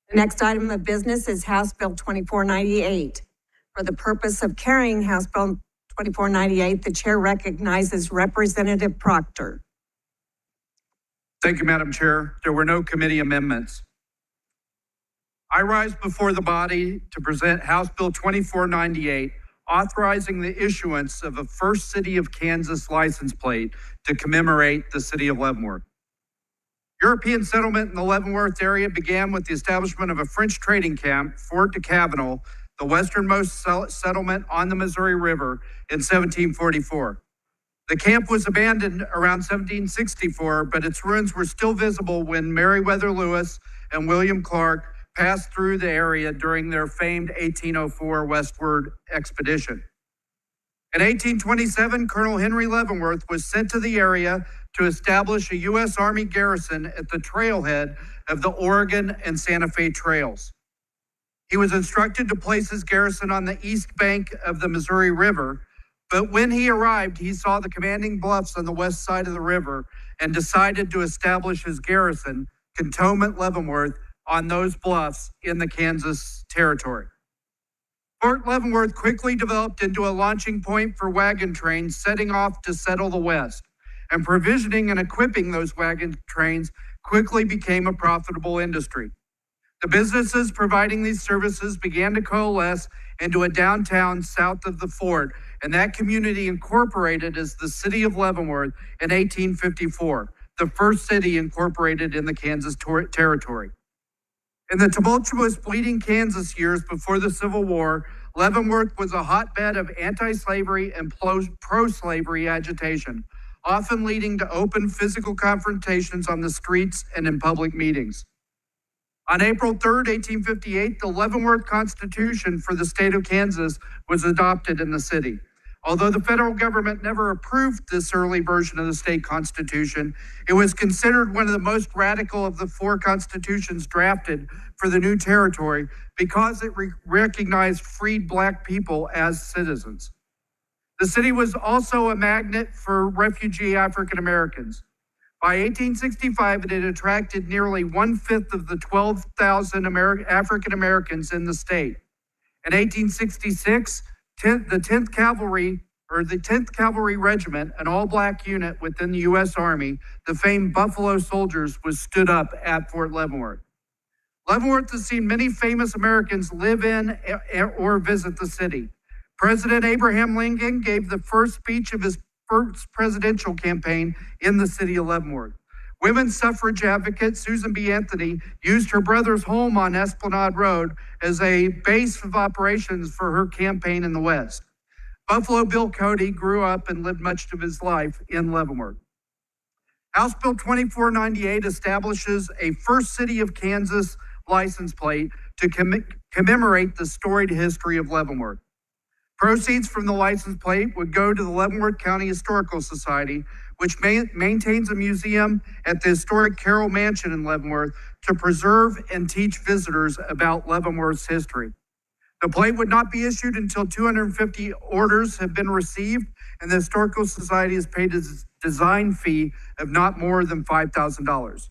The next item of business is House Bill 2498. For the purpose of carrying House Bill 2498, the chair recognizes Representative Proctor. Thank you, Madam Chair. There were no committee amendments. I rise before the body to present House Bill 2498, authorizing the issuance of a First City of Kansas license plate to commemorate the city of Leavenworth. European settlement in the Leavenworth area began with the establishment of a French trading camp, Fort de Cavenel, the westernmost settlement on the Missouri River, in 1744. The camp was abandoned around 1764, but its ruins were still visible when Meriwether Lewis and William Clark passed through the area during their famed 1804 westward expedition. In 1827, Colonel Henry Leavenworth was sent to the area to establish a U.S. Army garrison at the trailhead of the Oregon and Santa Fe trails. He was instructed to place his garrison on the east bank of the Missouri River, but when he arrived, he saw the commanding bluffs on the west side of the river and decided to establish his garrison, Cantonment Leavenworth, on those bluffs in the Kansas territory. Fort Leavenworth quickly developed into a launching point for wagon trains setting off to settle the West, and provisioning and equipping those wagon trains quickly became a profitable industry. The businesses providing these services began to coalesce into a downtown south of the fort, and that community incorporated as the city of Leavenworth in 1854, the first city incorporated in the Kansas territory. In the tumultuous Bleeding Kansas years before the Civil War, Leavenworth was a hotbed of anti-slavery and pro-slavery agitation, often leading to open physical confrontations on the streets and in public meetings. On April 3rd, 1858, the Leavenworth Constitution for the state of Kansas was adopted in the city. Although the federal government never approved this early version of the state constitution, it was considered one of the most radical of the four constitutions drafted for the new territory because it recognized freed Black people as citizens. The city was also a magnet for refugee African Americans. By 1865, it had attracted nearly 1/5 of the 12,000 African Americans in the state. In 1866, the 10th Cavalry Regiment, an all-Black unit within the U.S. Army, the famed Buffalo Soldiers, was stood up at Fort Leavenworth. Leavenworth has seen many famous Americans live in or visit the city. President Abraham Lincoln gave the first speech of his first presidential campaign in the city of Leavenworth. Women's suffrage advocate Susan B. Anthony used her brother's home on Esplanade Road as a base of operations for her campaign in the West. Buffalo Bill Cody grew up and lived much of his life in Leavenworth. House Bill 2498 establishes a First City of Kansas license plate to commemorate the storied history of Leavenworth. Proceeds from the license plate would go to the Leavenworth County Historical Society, which maintains a museum at the historic Carroll Mansion in Leavenworth to preserve and teach visitors about Leavenworth's history. The plate would not be issued until 250 orders have been received, and the Historical Society has paid a design fee of not more than $5,000.